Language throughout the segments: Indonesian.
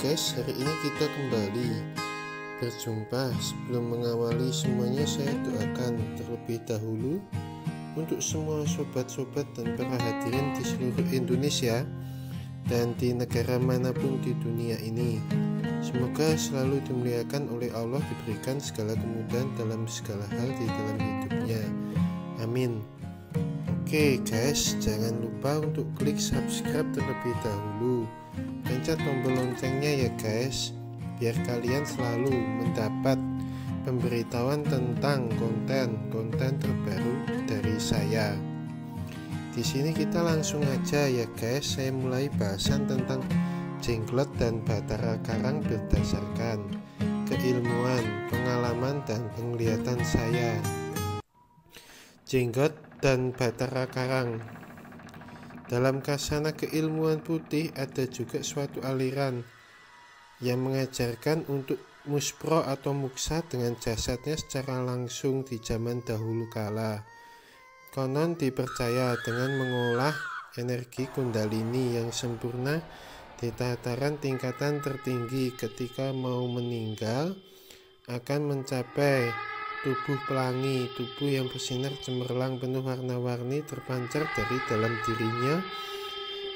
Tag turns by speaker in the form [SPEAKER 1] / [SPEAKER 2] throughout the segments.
[SPEAKER 1] guys, hari ini kita kembali berjumpa. Sebelum mengawali semuanya, saya doakan terlebih dahulu untuk semua sobat-sobat dan para hadirin di seluruh Indonesia dan di negara manapun di dunia ini. Semoga selalu dimuliakan oleh Allah, diberikan segala kemudahan dalam segala hal di dalam hidupnya. Amin. Oke guys, jangan lupa untuk klik subscribe terlebih dahulu. Pencet tombol loncengnya ya guys, biar kalian selalu mendapat pemberitahuan tentang konten terbaru dari saya. Di sini kita langsung aja ya guys, saya mulai bahasan tentang jenglot dan batara karang berdasarkan keilmuan, pengalaman dan penglihatan saya. Jenggot dan batara karang. Dalam kasana keilmuan putih ada juga suatu aliran yang mengajarkan untuk muspro atau muksa dengan jasadnya secara langsung di zaman dahulu kala. Konon dipercaya dengan mengolah energi kundalini yang sempurna di tataran tingkatan tertinggi ketika mau meninggal akan mencapai tubuh pelangi, tubuh yang bersinar cemerlang penuh warna-warni terpancar dari dalam dirinya,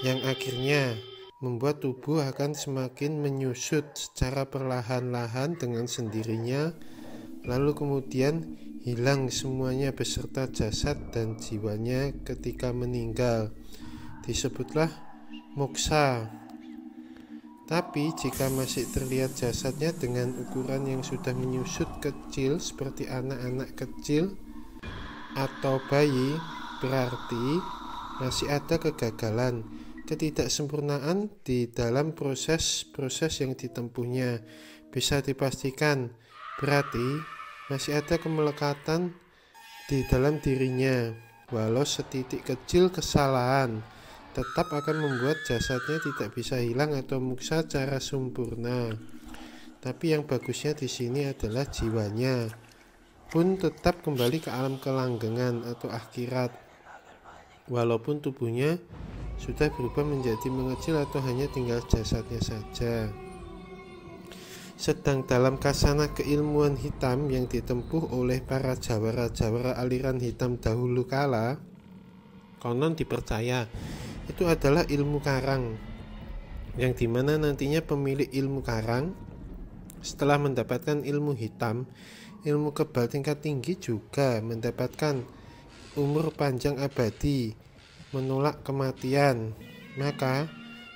[SPEAKER 1] yang akhirnya membuat tubuh akan semakin menyusut secara perlahan-lahan dengan sendirinya, lalu kemudian hilang semuanya beserta jasad dan jiwanya ketika meninggal. Disebutlah moksa. Tapi jika masih terlihat jasadnya dengan ukuran yang sudah menyusut kecil seperti anak-anak kecil atau bayi, berarti masih ada kegagalan, ketidaksempurnaan di dalam proses yang ditempuhnya. Bisa dipastikan berarti masih ada kemelekatan di dalam dirinya. Walau setitik kecil kesalahan tetap akan membuat jasadnya tidak bisa hilang atau muksa secara sempurna. Tapi yang bagusnya di sini adalah jiwanya pun tetap kembali ke alam kelanggengan atau akhirat, walaupun tubuhnya sudah berubah menjadi mengecil atau hanya tinggal jasadnya saja. Sedang dalam kasana keilmuan hitam yang ditempuh oleh para jawara-jawara aliran hitam dahulu kala, konon dipercaya itu adalah ilmu karang, yang dimana nantinya pemilik ilmu karang setelah mendapatkan ilmu hitam, ilmu kebal tingkat tinggi, juga mendapatkan umur panjang abadi, menolak kematian. Maka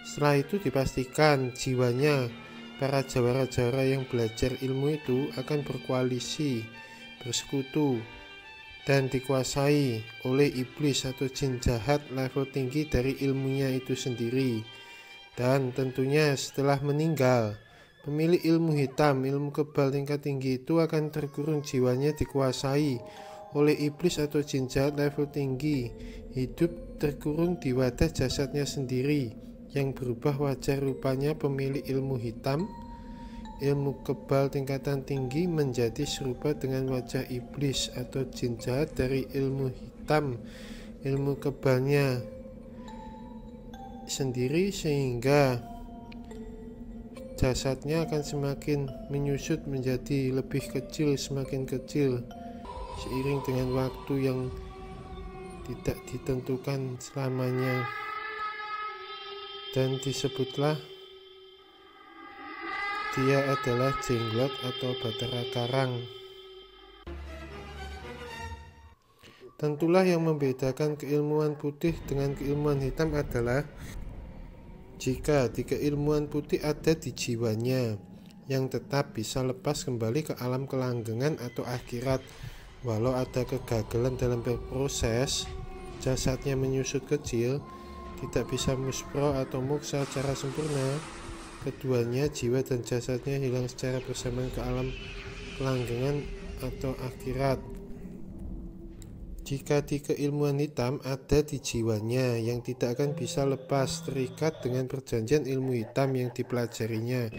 [SPEAKER 1] setelah itu dipastikan jiwanya para jawara-jawara yang belajar ilmu itu akan berkoalisi, bersekutu dan dikuasai oleh iblis atau jin jahat level tinggi dari ilmunya itu sendiri. Dan tentunya setelah meninggal, pemilik ilmu hitam, ilmu kebal tingkat tinggi itu akan terkurung, jiwanya dikuasai oleh iblis atau jin jahat level tinggi, hidup terkurung di wadah jasadnya sendiri yang berubah wajah rupanya. Pemilik ilmu hitam, ilmu kebal tingkatan tinggi menjadi serupa dengan wajah iblis atau jin jahat dari ilmu hitam, ilmu kebalnya sendiri, sehingga jasadnya akan semakin menyusut menjadi lebih kecil, semakin kecil seiring dengan waktu yang tidak ditentukan selamanya. Dan disebutlah dia adalah jenglot atau batara karang. Tentulah yang membedakan keilmuan putih dengan keilmuan hitam adalah jika di keilmuan putih ada di jiwanya yang tetap bisa lepas kembali ke alam kelanggengan atau akhirat, walau ada kegagalan dalam berproses, jasadnya menyusut kecil, tidak bisa muspro atau muksa secara sempurna. Keduanya, jiwa dan jasadnya, hilang secara bersamaan ke alam kelanggengan atau akhirat. Jika di keilmuan hitam ada di jiwanya yang tidak akan bisa lepas, terikat dengan perjanjian ilmu hitam yang dipelajarinya,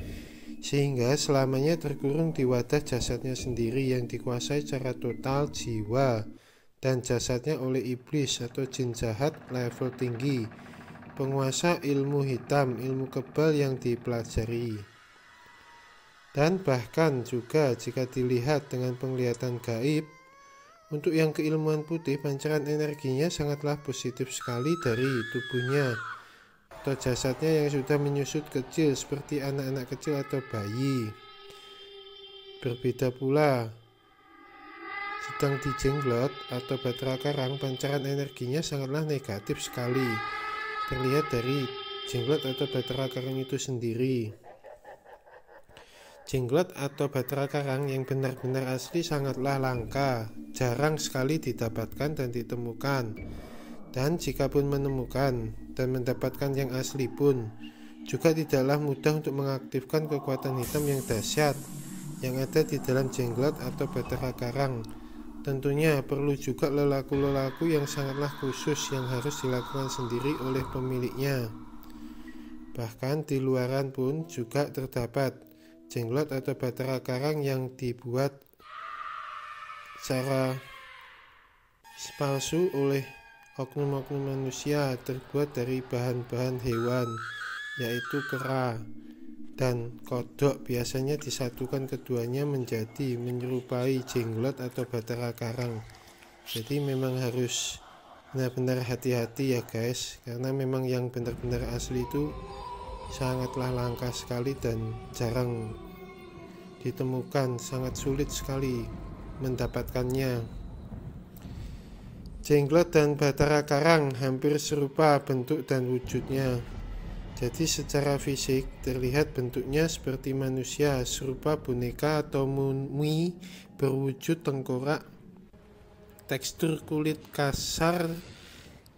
[SPEAKER 1] sehingga selamanya terkurung di wadah jasadnya sendiri yang dikuasai secara total jiwa dan jasadnya oleh iblis atau jin jahat level tinggi, penguasa ilmu hitam, ilmu kebal yang dipelajari. Dan bahkan juga jika dilihat dengan penglihatan gaib, untuk yang keilmuan putih, pancaran energinya sangatlah positif sekali dari tubuhnya atau jasadnya yang sudah menyusut kecil seperti anak-anak kecil atau bayi. Berbeda pula, sedang di jenglot atau Bahtera Karang, pancaran energinya sangatlah negatif sekali, terlihat dari jenglot atau Bahtera Karang itu sendiri. Jenglot atau Bahtera Karang yang benar-benar asli sangatlah langka, jarang sekali didapatkan dan ditemukan. Dan jika pun menemukan dan mendapatkan yang asli pun, juga tidaklah mudah untuk mengaktifkan kekuatan hitam yang dahsyat yang ada di dalam jenglot atau Bahtera Karang. Tentunya perlu juga lelaku-lelaku yang sangatlah khusus yang harus dilakukan sendiri oleh pemiliknya. Bahkan di luaran pun juga terdapat jenglot atau Bahtera Karang yang dibuat secara palsu oleh oknum-oknum manusia, terbuat dari bahan-bahan hewan, yaitu kera dan kodok. Biasanya disatukan keduanya menjadi menyerupai jenglot atau Bahtera Karang. Jadi memang harus benar-benar hati-hati ya guys, karena memang yang benar-benar asli itu sangatlah langka sekali dan jarang ditemukan, sangat sulit sekali mendapatkannya. Jenglot dan Bahtera Karang hampir serupa bentuk dan wujudnya. Jadi secara fisik terlihat bentuknya seperti manusia, serupa boneka atau mumi berwujud tengkorak, tekstur kulit kasar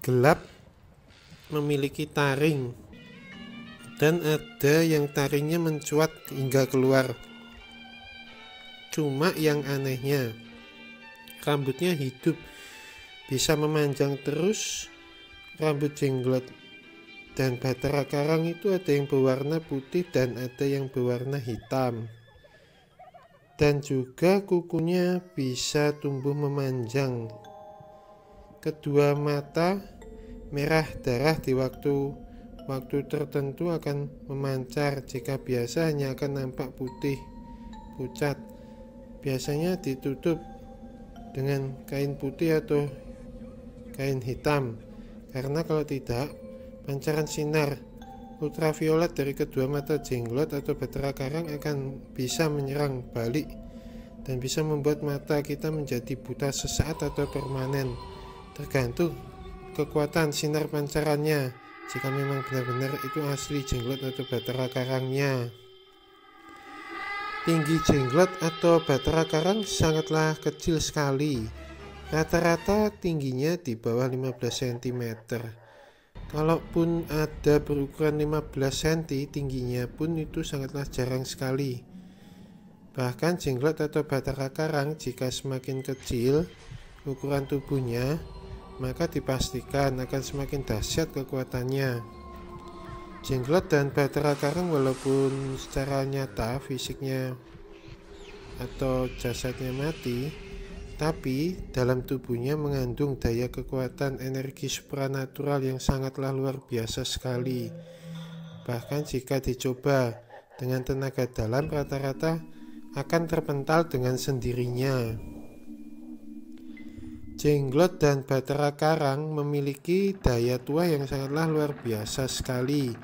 [SPEAKER 1] gelap, memiliki taring, dan ada yang taringnya mencuat hingga keluar. Cuma yang anehnya, rambutnya hidup, bisa memanjang terus. Rambut jenglot dan Bahtera Karang itu ada yang berwarna putih dan ada yang berwarna hitam. Dan juga kukunya bisa tumbuh memanjang. Kedua mata merah darah di waktu tertentu akan memancar, jika biasa hanya akan nampak putih pucat. Biasanya ditutup dengan kain putih atau kain hitam, karena kalau tidak, pancaran sinar ultraviolet dari kedua mata jenglot atau Bahtera Karang akan bisa menyerang balik dan bisa membuat mata kita menjadi buta sesaat atau permanen, tergantung kekuatan sinar pancarannya, jika memang benar-benar itu asli jenglot atau Bahtera Karangnya. Tinggi jenglot atau Bahtera Karang sangatlah kecil sekali, rata-rata tingginya di bawah 15 cm. Kalaupun ada berukuran 15 cm, tingginya pun itu sangatlah jarang sekali. Bahkan jenglot atau Bahtera Karang jika semakin kecil ukuran tubuhnya, maka dipastikan akan semakin dahsyat kekuatannya. Jenglot dan Bahtera Karang walaupun secara nyata fisiknya atau jasadnya mati, tapi dalam tubuhnya mengandung daya kekuatan energi supranatural yang sangatlah luar biasa sekali. Bahkan jika dicoba dengan tenaga dalam, rata-rata akan terpental dengan sendirinya. Jenglot dan Bahtera Karang memiliki daya tua yang sangatlah luar biasa sekali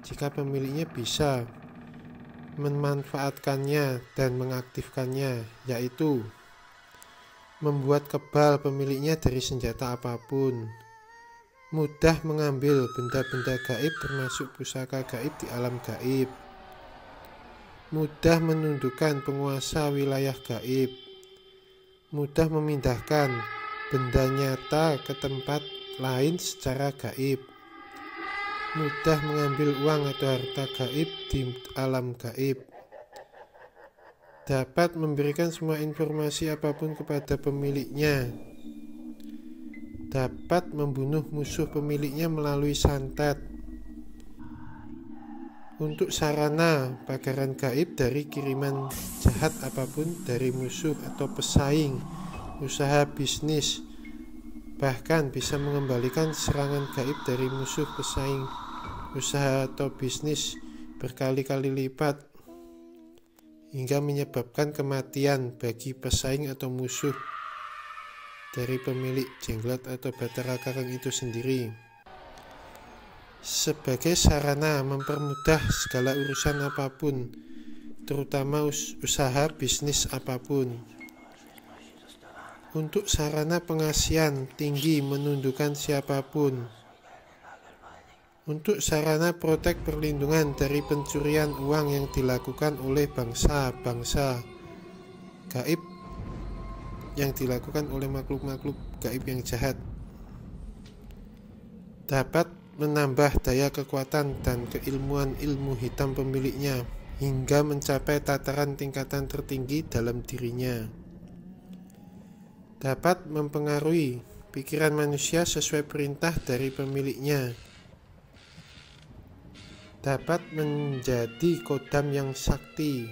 [SPEAKER 1] jika pemiliknya bisa memanfaatkannya dan mengaktifkannya, yaitu membuat kebal pemiliknya dari senjata apapun, mudah mengambil benda-benda gaib termasuk pusaka gaib di alam gaib, mudah menundukkan penguasa wilayah gaib, mudah memindahkan benda nyata ke tempat lain secara gaib, mudah mengambil uang atau harta gaib di alam gaib, dapat memberikan semua informasi apapun kepada pemiliknya, dapat membunuh musuh pemiliknya melalui santet. Untuk sarana pagaran gaib dari kiriman jahat apapun dari musuh atau pesaing, usaha bisnis, bahkan bisa mengembalikan serangan gaib dari musuh, pesaing, usaha atau bisnis berkali-kali lipat. hingga menyebabkan kematian bagi pesaing atau musuh dari pemilik jenglot atau Batara Karang itu sendiri. Sebagai sarana mempermudah segala urusan apapun, terutama usaha bisnis apapun. Untuk sarana pengasihan tinggi menundukkan siapapun. Untuk sarana protek perlindungan dari pencurian uang yang dilakukan oleh bangsa-bangsa gaib, yang dilakukan oleh makhluk-makhluk gaib yang jahat. Dapat menambah daya kekuatan dan keilmuan ilmu hitam pemiliknya hingga mencapai tataran tingkatan tertinggi dalam dirinya. Dapat mempengaruhi pikiran manusia sesuai perintah dari pemiliknya. Dapat menjadi kodam yang sakti,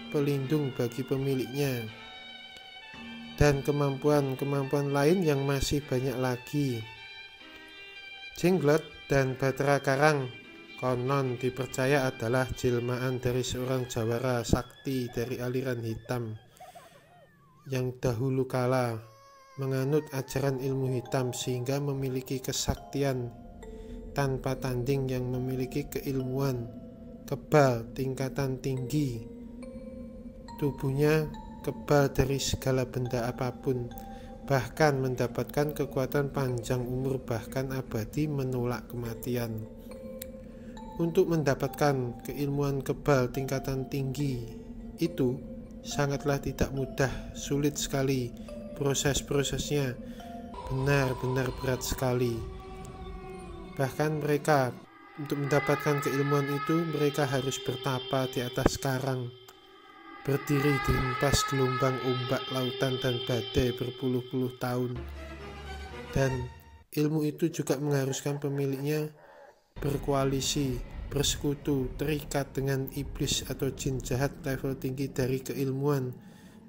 [SPEAKER 1] pelindung bagi pemiliknya. Dan kemampuan-kemampuan lain yang masih banyak lagi. Jenglot dan Batara Karang konon dipercaya adalah jelmaan dari seorang jawara sakti dari aliran hitam yang dahulu kala menganut ajaran ilmu hitam sehingga memiliki kesaktian tanpa tanding, yang memiliki keilmuan kebal tingkatan tinggi. Tubuhnya kebal dari segala benda apapun, bahkan mendapatkan kekuatan panjang umur bahkan abadi, menolak kematian. Untuk mendapatkan keilmuan kebal tingkatan tinggi itu sangatlah tidak mudah, sulit sekali. Proses-prosesnya benar-benar berat sekali. Bahkan mereka untuk mendapatkan keilmuan itu, mereka harus bertapa di atas karang, berdiri di hempas gelombang ombak lautan dan badai berpuluh-puluh tahun. Dan ilmu itu juga mengharuskan pemiliknya berkoalisi, bersekutu, terikat dengan iblis atau jin jahat level tinggi dari keilmuan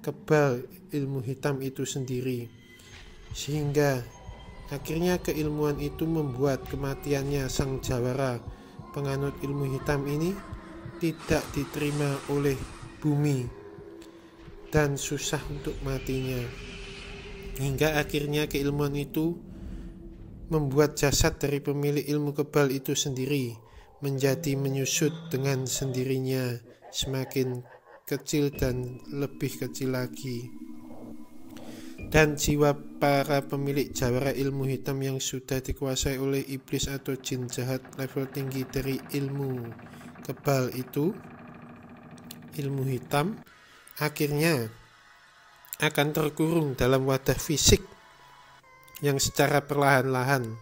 [SPEAKER 1] kebal ilmu hitam itu sendiri. Sehingga akhirnya keilmuan itu membuat kematiannya sang jawara penganut ilmu hitam ini tidak diterima oleh bumi dan susah untuk matinya. Hingga akhirnya keilmuan itu membuat jasad dari pemilik ilmu kebal itu sendiri menjadi menyusut dengan sendirinya, semakin kecil dan lebih kecil lagi. Dan jiwa para pemilik jawara ilmu hitam yang sudah dikuasai oleh iblis atau jin jahat level tinggi dari ilmu kebal itu, ilmu hitam, akhirnya akan terkurung dalam wadah fisik yang secara perlahan-lahan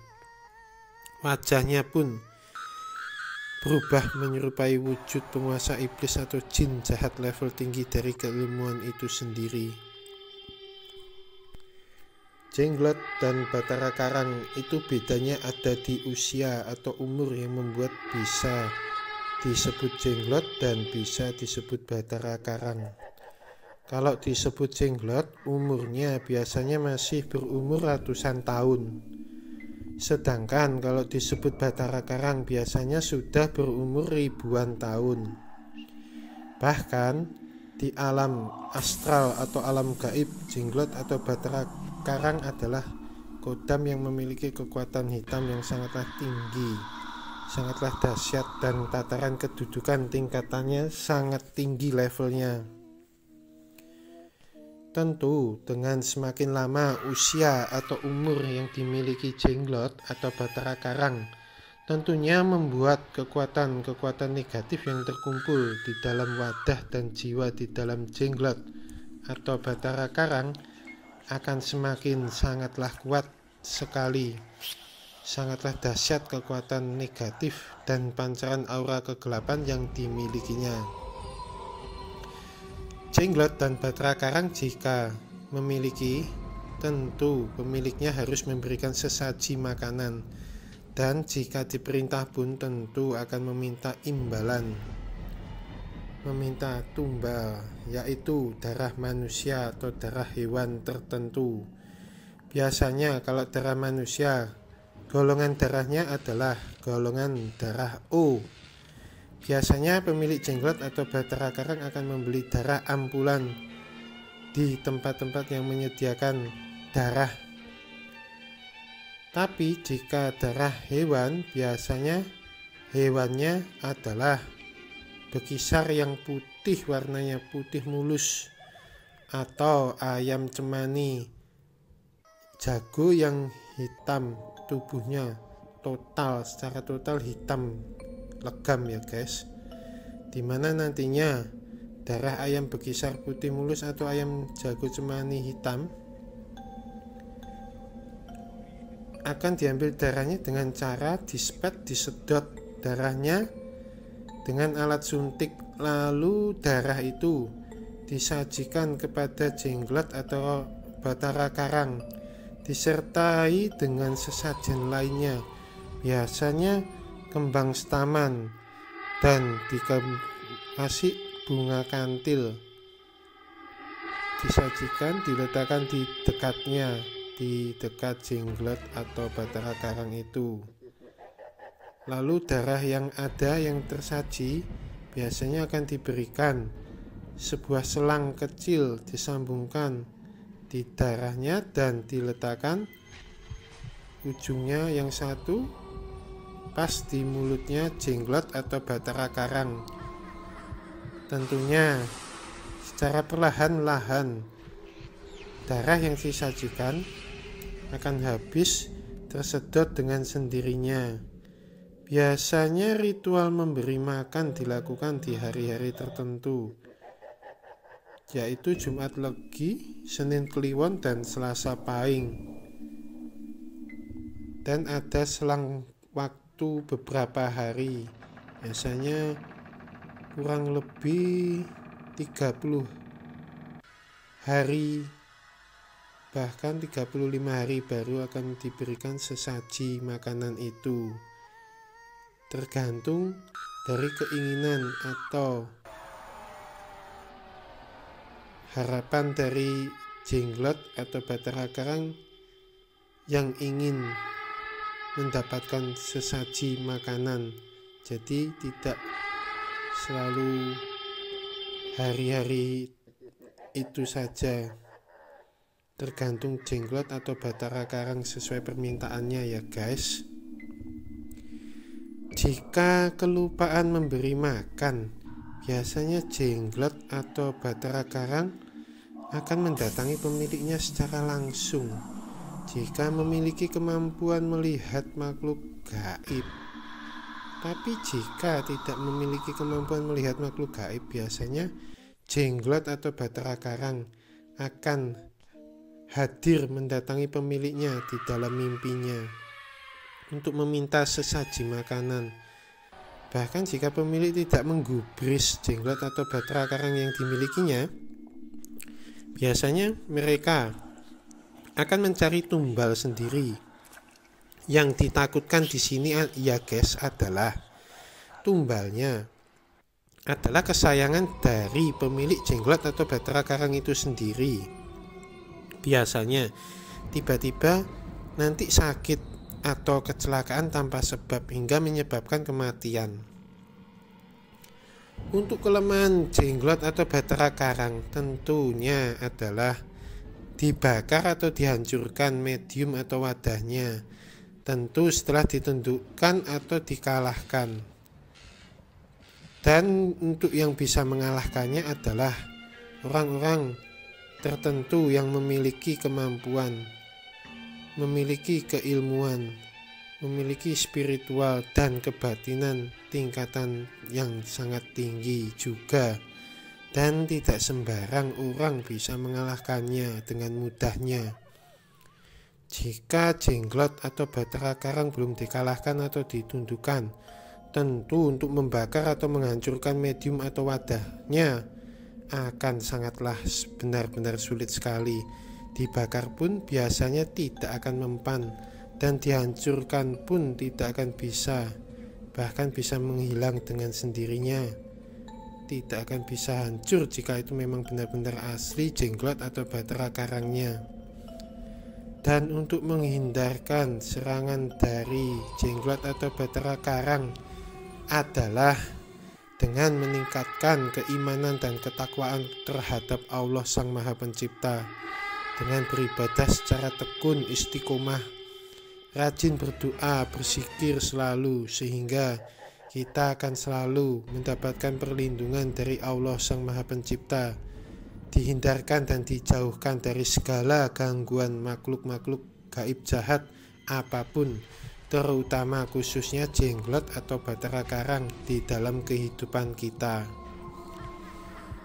[SPEAKER 1] wajahnya pun berubah menyerupai wujud penguasa iblis atau jin jahat level tinggi dari keilmuan itu sendiri. Jenglot dan Batara Karang itu bedanya ada di usia atau umur yang membuat bisa disebut jenglot dan bisa disebut Batara Karang. Kalau disebut jenglot, umurnya biasanya masih berumur ratusan tahun. Sedangkan kalau disebut Batara Karang biasanya sudah berumur ribuan tahun. Bahkan di alam astral atau alam gaib, jenglot atau Batara Karang adalah kodam yang memiliki kekuatan hitam yang sangatlah tinggi, sangatlah dahsyat, dan tataran kedudukan tingkatannya sangat tinggi levelnya. Tentu dengan semakin lama usia atau umur yang dimiliki jenglot atau Batara Karang, tentunya membuat kekuatan-kekuatan negatif yang terkumpul di dalam wadah dan jiwa di dalam jenglot atau Batara Karang akan semakin sangatlah kuat sekali, sangatlah dahsyat kekuatan negatif dan pancaran aura kegelapan yang dimilikinya. Jenglot dan Batara Karang jika memiliki, tentu pemiliknya harus memberikan sesaji makanan, dan jika diperintah pun tentu akan meminta imbalan, meminta tumbal, yaitu darah manusia atau darah hewan tertentu. Biasanya kalau darah manusia, golongan darahnya adalah golongan darah O. Biasanya pemilik jenglot atau batara karang akan membeli darah ampulan di tempat-tempat yang menyediakan darah. Tapi jika darah hewan, biasanya hewannya adalah bekisar yang putih, warnanya putih mulus, atau ayam cemani, jago yang hitam, tubuhnya secara total hitam legam ya guys, dimana nantinya darah ayam bekisar putih mulus atau ayam jago cemani hitam akan diambil darahnya dengan cara disedot darahnya dengan alat suntik, lalu darah itu disajikan kepada jenglot atau batara karang disertai dengan sesajen lainnya, biasanya kembang staman, dan dikasih bunga kantil, disajikan diletakkan di dekat jenglot atau batara karang itu. Lalu darah yang tersaji biasanya akan diberikan sebuah selang kecil, disambungkan di darahnya dan diletakkan ujungnya yang satu pas di mulutnya jenglot atau batara karang. Tentunya secara perlahan-lahan darah yang disajikan akan habis tersedot dengan sendirinya. Biasanya ritual memberi makan dilakukan di hari-hari tertentu, yaitu Jumat Legi, Senin Kliwon, dan Selasa Pahing. Dan ada selang waktu beberapa hari, biasanya kurang lebih 30 hari, bahkan 35 hari baru akan diberikan sesaji makanan itu, tergantung dari keinginan atau harapan dari jenglot atau batara karang yang ingin mendapatkan sesaji makanan. Jadi tidak selalu hari-hari itu saja, tergantung jenglot atau batara karang sesuai permintaannya ya guys. Jika kelupaan memberi makan, biasanya jenglot atau batara karang akan mendatangi pemiliknya secara langsung jika memiliki kemampuan melihat makhluk gaib. Tapi jika tidak memiliki kemampuan melihat makhluk gaib, biasanya jenglot atau batara karang akan hadir mendatangi pemiliknya di dalam mimpinya untuk meminta sesaji makanan. Bahkan jika pemilik tidak menggubris jenglot atau batara karang yang dimilikinya, biasanya mereka akan mencari tumbal sendiri. Yang ditakutkan di sini ya guys adalah tumbalnya adalah kesayangan dari pemilik jenglot atau batara karang itu sendiri. Biasanya tiba-tiba nanti sakit atau kecelakaan tanpa sebab hingga menyebabkan kematian. Untuk kelemahan jenglot atau batara karang tentunya adalah dibakar atau dihancurkan medium atau wadahnya, tentu setelah ditundukkan atau dikalahkan. Dan untuk yang bisa mengalahkannya adalah orang-orang tertentu yang memiliki kemampuan, memiliki keilmuan, memiliki spiritual dan kebatinan tingkatan yang sangat tinggi juga. Dan tidak sembarang orang bisa mengalahkannya dengan mudahnya. Jika jenglot atau batara karang belum dikalahkan atau ditundukkan, tentu untuk membakar atau menghancurkan medium atau wadahnya akan sangatlah benar-benar sulit sekali. Dibakar pun biasanya tidak akan mempan, dan dihancurkan pun tidak akan bisa, bahkan bisa menghilang dengan sendirinya. Tidak akan bisa hancur jika itu memang benar-benar asli jenglot atau batara karangnya. Dan untuk menghindarkan serangan dari jenglot atau batara karang adalah dengan meningkatkan keimanan dan ketakwaan terhadap Allah Sang Maha Pencipta, dengan beribadah secara tekun, istiqomah, rajin berdoa, berzikir selalu, sehingga kita akan selalu mendapatkan perlindungan dari Allah Sang Maha Pencipta, dihindarkan dan dijauhkan dari segala gangguan makhluk-makhluk gaib jahat apapun, terutama khususnya jenglot atau batara karang di dalam kehidupan kita.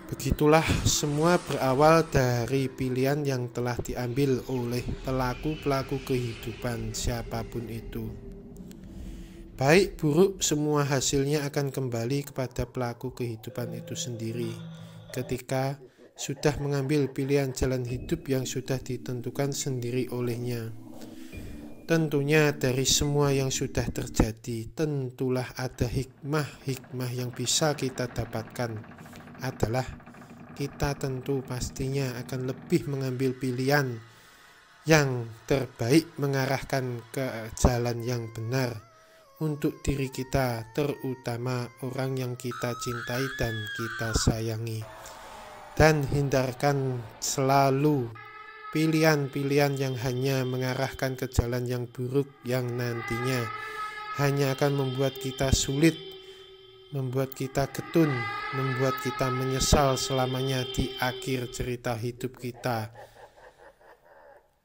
[SPEAKER 1] Begitulah semua berawal dari pilihan yang telah diambil oleh pelaku-pelaku kehidupan siapapun itu. Baik buruk, semua hasilnya akan kembali kepada pelaku kehidupan itu sendiri ketika sudah mengambil pilihan jalan hidup yang sudah ditentukan sendiri olehnya. Tentunya dari semua yang sudah terjadi, tentulah ada hikmah yang bisa kita dapatkan. Adalah kita tentu pastinya akan lebih mengambil pilihan yang terbaik, mengarahkan ke jalan yang benar untuk diri kita, terutama orang yang kita cintai dan kita sayangi. Dan hindarkan selalu pilihan-pilihan yang hanya mengarahkan ke jalan yang buruk, yang nantinya hanya akan membuat kita sulit, membuat kita getun, membuat kita menyesal selamanya di akhir cerita hidup kita.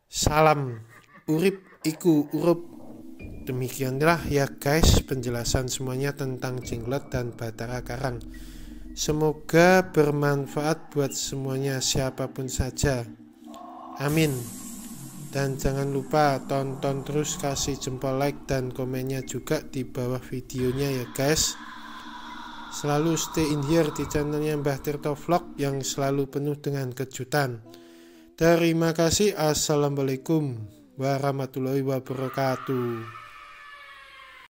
[SPEAKER 1] Salam urip iku urup. Demikianlah ya guys penjelasan semuanya tentang jenglot dan batara karang. Semoga bermanfaat buat semuanya, siapapun saja. Amin. Dan jangan lupa tonton terus, kasih jempol like dan komennya juga di bawah videonya ya guys. Selalu stay in here di channelnya Mbah Tirto Vlog yang selalu penuh dengan kejutan. Terima kasih. Assalamualaikum warahmatullahi wabarakatuh.